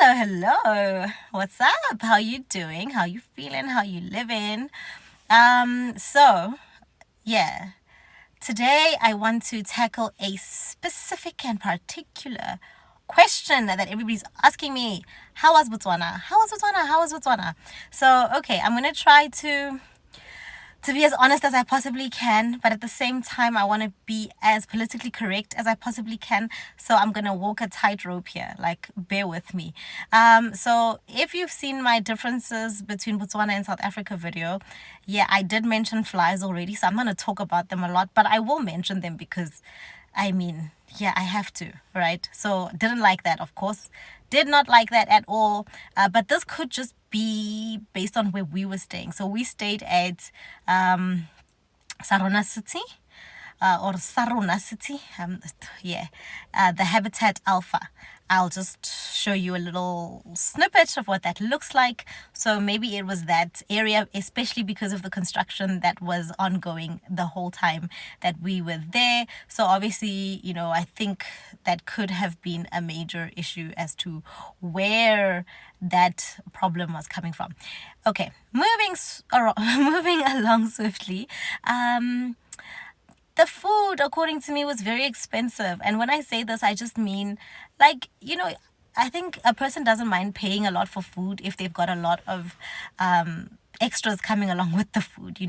Hello. What's up? How you doing? How you feeling? How you living? So yeah. Today I want to tackle a specific and particular question that everybody's asking me. How was Botswana? How was Botswana? How was Botswana? So okay, I'm gonna try to be as honest as I possibly can, but at the same time, I want to be as politically correct as I possibly can. So I'm gonna walk a tightrope here. Like, bear with me. So if you've seen my differences between Botswana and South Africa video, yeah, I did mention flies already, so I'm gonna talk about them a lot, but I will mention them because I mean, yeah, I have to, right? So didn't like that, of course. Did not like that at all. But this could just be based on where we were staying. So we stayed at Sarona City. Or Sarona City. Yeah, the Habitat Alpha. I'll just show you a little snippet of what that looks like. So maybe it was that area, especially because of the construction that was ongoing the whole time that we were there. So obviously, I think that could have been a major issue as to where that problem was coming from. Okay, moving along swiftly. The food, according to me, was very expensive. And when I say this, I just mean, like, I think a person doesn't mind paying a lot for food if they've got a lot of extras coming along with the food,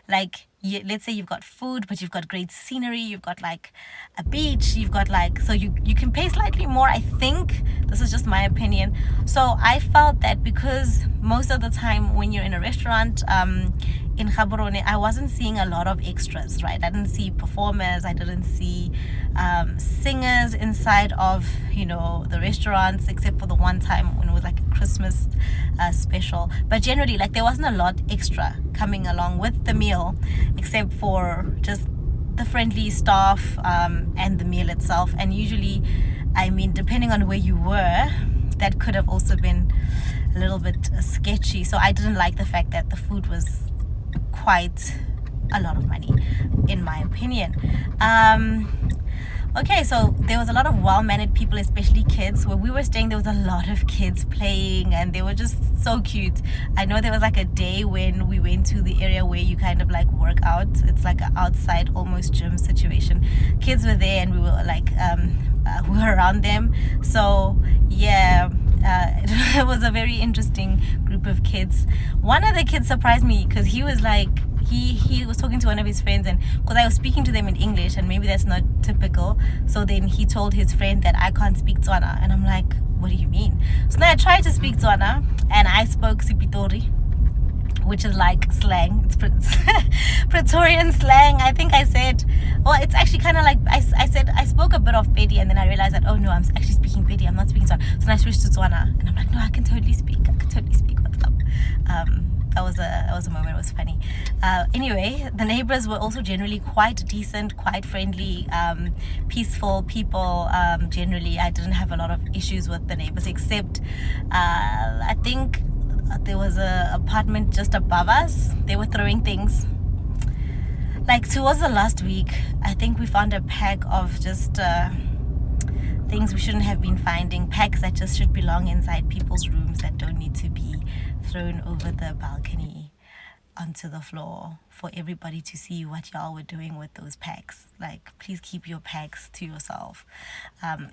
Like, let's say you've got food, but you've got great scenery, you've got like a beach, you've got like, so you can pay slightly more, I think. This is just my opinion. So I felt that because most of the time when you're in a restaurant, in Gaborone, I wasn't seeing a lot of extras, right? I didn't see performers, I didn't see singers inside of, the restaurants, except for the one time when it was like a Christmas special. But generally, like, there wasn't a lot extra coming along with the meal, except for just the friendly staff and the meal itself. And usually, I mean, depending on where you were, that could have also been a little bit sketchy. So I didn't like the fact that the food was quite a lot of money, in my opinion. Okay, so there was a lot of well-mannered people, especially kids. Where we were staying, there was a lot of kids playing, and they were just so cute. I know there was like a day when we went to the area where you kind of like work out. It's like an outside, almost gym situation. Kids were there, and we were like, we were around them. So yeah. It was a very interesting group of kids. One of the kids surprised me because he was like, he was talking to one of his friends, and because I was speaking to them in English, and maybe that's not typical, so then he told his friend that I can't speak Tswana, and I'm like, what do you mean? So then I tried to speak Tswana, and I spoke Sipitori, which is like slang. It's Praetorian slang. I think I said, well, it's actually kind of like, I said, I spoke a bit of Pedi, and then I realized that, oh no, I'm actually speaking Pedi, I'm not speaking Tswana. So then I switched to Tswana, and I'm like, no, I can totally speak, what's up? That was a moment. It was funny. Anyway, the neighbors were also generally quite decent, quite friendly, peaceful people. Generally, I didn't have a lot of issues with the neighbors, except I think there was a apartment just above us. They were throwing things. Like, towards the last week, I think we found a pack of just things we shouldn't have been finding, packs that just should belong inside people's rooms that don't need to be thrown over the balcony onto the floor for everybody to see what y'all were doing with those packs. Like, please keep your packs to yourself,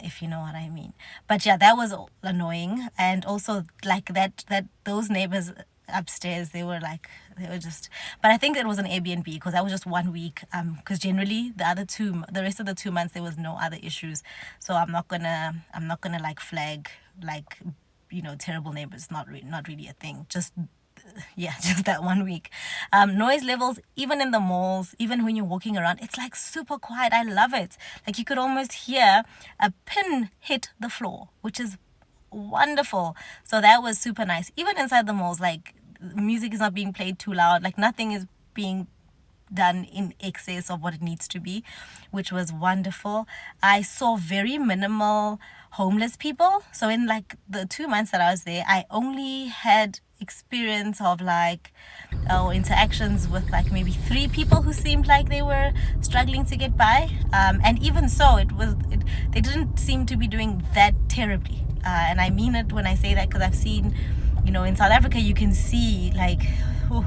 if you know what I mean. But yeah, that was annoying. And also, like, that those neighbors upstairs, they were just, but I think it was an Airbnb because that was just 1 week, because generally the rest of the 2 months there was no other issues. So I'm not gonna like flag, like, terrible neighbors. Not really a thing. Just just that 1 week. Noise levels, even in the malls, even when you're walking around, it's like super quiet. I love it. Like, you could almost hear a pin hit the floor, which is wonderful. So that was super nice. Even inside the malls, like, music is not being played too loud, like nothing is being done in excess of what it needs to be, which was wonderful. I saw very minimal homeless people. So in like the 2 months that I was there, I only had experience of like interactions with like maybe 3 people who seemed like they were struggling to get by, and even so they didn't seem to be doing that terribly. and I mean it when I say that, because I've seen, in South Africa you can see like, whew,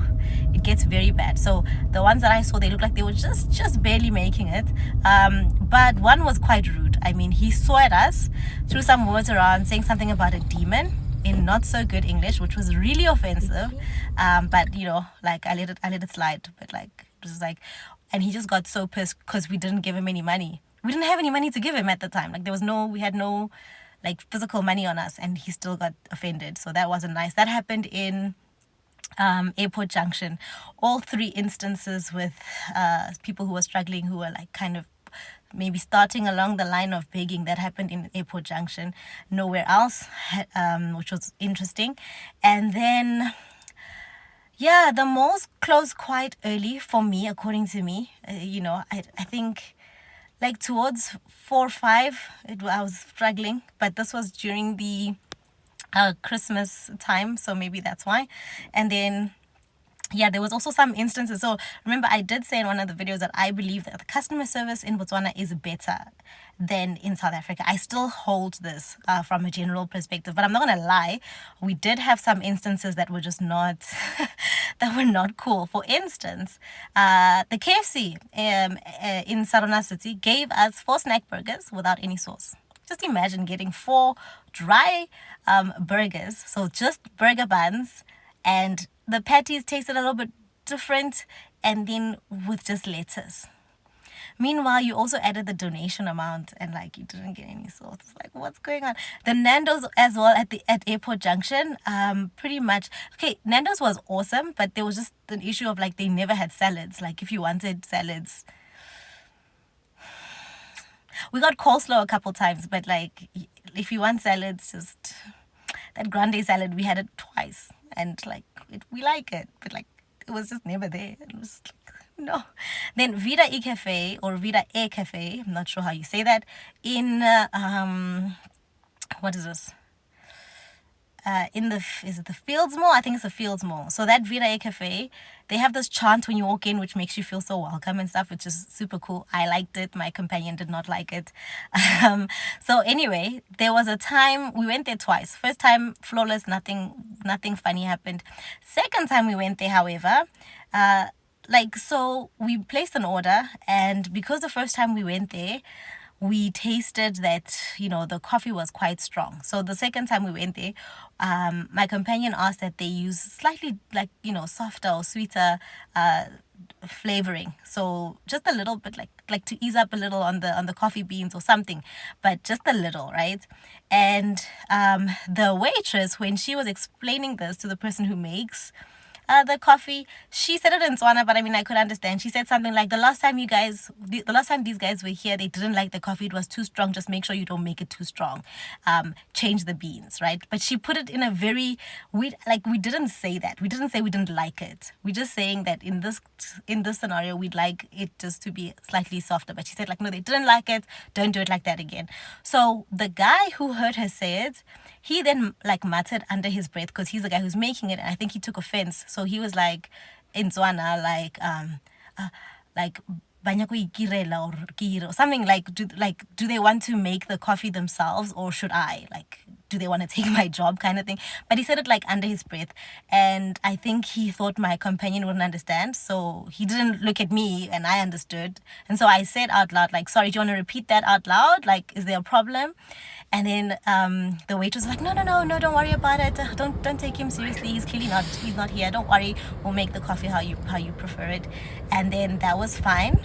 it gets very bad. So the ones that I saw, they looked like they were just barely making it. But one was quite rude. I mean, he swore at us, threw some words around, saying something about a demon in not so good English, which was really offensive. But like I let it slide. But like it was like, and he just got so pissed because we didn't give him any money. We didn't have any money to give him at the time. Like we had no like physical money on us, and he still got offended. So that wasn't nice. That happened in Airport Junction. All three instances with people who were struggling, who were like kind of maybe starting along the line of begging, that happened in Airport Junction, nowhere else, which was interesting. And then the malls closed quite early for me, according to me. I think like towards 4 or 5 I was struggling, but this was during the Christmas time, so maybe that's why. And then there was also some instances. So remember, I did say in one of the videos that I believe that the customer service in Botswana is better than in South Africa. I still hold this from a general perspective, but I'm not gonna lie, we did have some instances that were just not that were not cool. For instance, the KFC in Sarona City gave us 4 snack burgers without any sauce. Just imagine getting 4 dry burgers, so just burger buns, and the patties tasted a little bit different, and then with just lettuce. Meanwhile, you also added the donation amount, and like you didn't get any sauce. It's like, what's going on? The Nando's as well at Airport Junction, pretty much okay. Nando's was awesome, but there was just an issue of like they never had salads. Like if you wanted salads, we got coleslaw a couple times, but like if you want salads, just that grande salad, we had it twice, and like we like it, but like it was just never there. It was like, no. Then Vida E Cafe, or Vida E Cafe, I'm not sure how you say that, in what is this? Is it the Fields Mall? I think it's the Fields Mall. So that Vida E Cafe, they have this chant when you walk in, which makes you feel so welcome and stuff, which is super cool. I liked it. My companion did not like it. So anyway, there was a time we went there twice. First time, flawless, nothing funny happened. Second time we went there, however, so we placed an order, and because the first time we went there, we tasted that the coffee was quite strong. So the second time we went there, my companion asked that they use slightly like softer or sweeter flavoring, so just a little bit, like to ease up a little on the coffee beans or something, but just a little, right? And the waitress, when she was explaining this to the person who makes the coffee, she said it in Tswana, but I mean I could understand. She said something like, the last time these guys were here, they didn't like the coffee, it was too strong, just make sure you don't make it too strong, change the beans, right? But she put it in a very we didn't say that. We didn't say we didn't like it. We're just saying that in this scenario we'd like it just to be slightly softer. But she said like, no, they didn't like it, don't do it like that again. So the guy who heard her say it, he then like muttered under his breath, because he's the guy who's making it, and I think he took offense. So he was like in Tswana, like banya ko ikirela or kiro, something like, do they want to make the coffee themselves, or should I, like, do they want to take my job, kind of thing? But he said it like under his breath, and I think he thought my companion wouldn't understand, so he didn't look at me, and I understood. And so I said out loud, like, sorry, do you want to repeat that out loud? Like, is there a problem? And then the waitress was like, no, don't worry about it. Don't take him seriously. He's not here. Don't worry. We'll make the coffee how you prefer it. And then that was fine.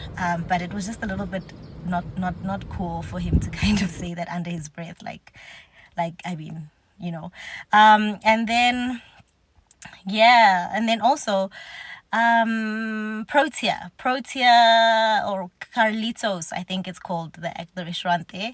But it was just a little bit not cool for him to kind of say that under his breath. Like I mean, and then also Protea or Carlitos, I think it's called, the restaurant there.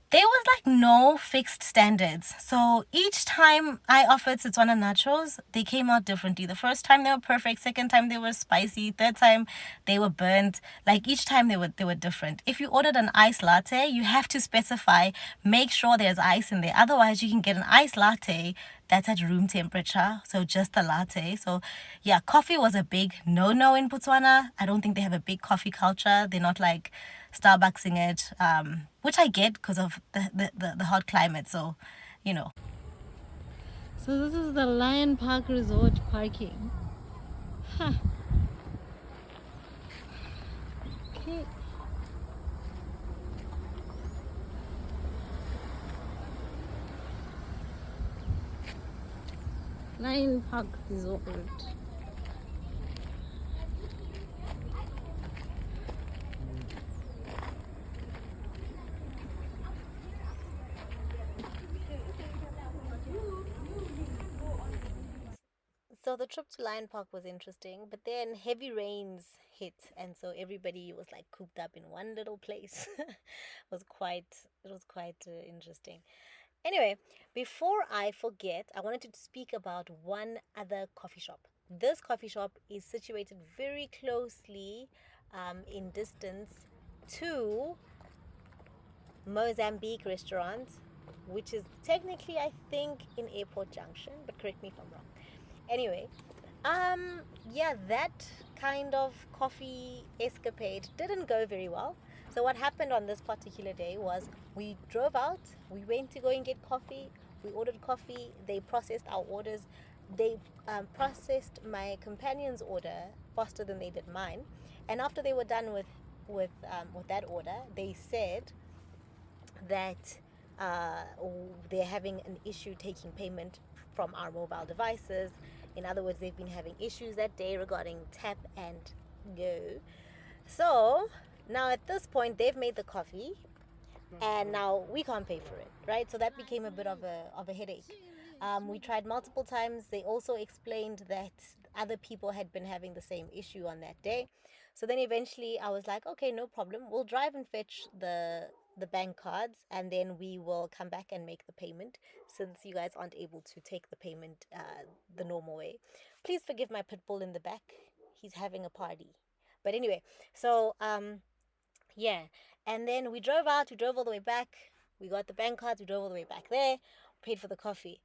There was like no fixed standards. So each time I offered Setswana nachos, they came out differently. The first time they were perfect, second time they were spicy, third time they were burnt. Like each time they were different. If you ordered an iced latte, you have to specify, make sure there's ice in there. Otherwise, you can get an iced latte that's at room temperature, so just a latte. So yeah, coffee was a big no in Botswana. I don't think they have a big coffee culture. They're not like Starbucksing it, which I get because of the hot climate. So you know. So this is the Lion Park Resort parking. Huh. Okay. Lion Park Resort. So the trip to Lion Park was interesting, but then heavy rains hit, and so everybody was like cooped up in one little place. It was quite interesting. Anyway, before I forget, I wanted to speak about one other coffee shop. This coffee shop is situated very closely in distance to Mozambique restaurant, which is technically, I think, in Airport Junction, but correct me if I'm wrong. Anyway, yeah, that kind of coffee escapade didn't go very well. So what happened on this particular day was we drove out, we went to go and get coffee, we ordered coffee, they processed our orders, they processed my companion's order faster than they did mine, and after they were done with that order, they said that they're having an issue taking payment from our mobile devices. In other words, they've been having issues that day regarding tap and go. So now at this point, they've made the coffee, and now we can't pay for it, right? So that became a bit of a headache. We tried multiple times. They also explained that other people had been having the same issue on that day. So then eventually I was like, okay, no problem. We'll drive and fetch the bank cards, and then we will come back and make the payment, since you guys aren't able to take the payment the normal way. Please forgive my pit bull in the back. He's having a party. But anyway, so yeah. And then we drove out, we drove all the way back. We got the bank cards, we drove all the way back there, paid for the coffee.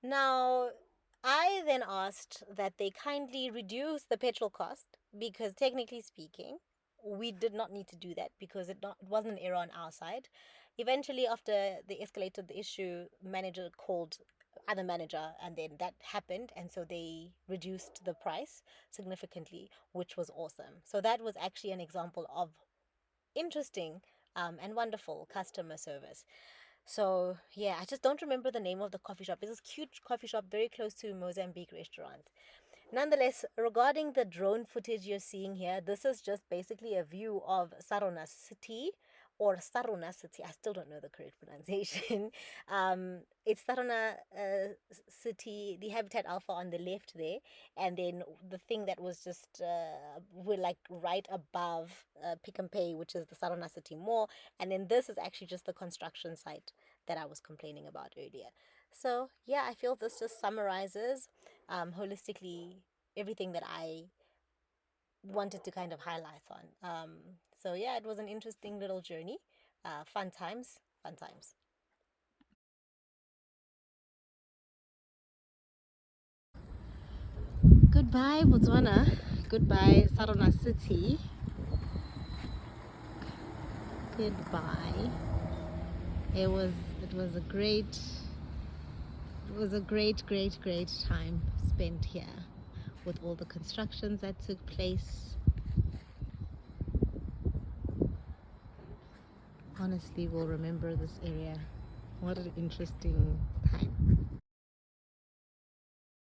Now, I then asked that they kindly reduce the petrol cost, because technically speaking, we did not need to do that, because it wasn't an error on our side. Eventually, after they escalated the issue, manager called other manager, and then that happened, and so they reduced the price significantly, which was awesome. So that was actually an example of interesting and wonderful customer service. So yeah, I just don't remember the name of the coffee shop. It's this cute coffee shop very close to Mozambique restaurant. Nonetheless, regarding the drone footage you're seeing here, this is just basically a view of Sarona City, or Sarona City. I still don't know the correct pronunciation. It's Sarona City, the Habitat Alpha on the left there, and then the thing that was just we're like right above Pick and Pay, which is the Sarona City Mall, and then this is actually just the construction site that I was complaining about earlier. So yeah, I feel this just summarizes holistically everything that I wanted to kind of highlight on. So yeah, it was an interesting little journey. Fun times, fun times. Goodbye, Botswana. Goodbye, Sarona City. Goodbye. It was a great time spent here with all the constructions that took place. Honestly, we'll remember this area. What an interesting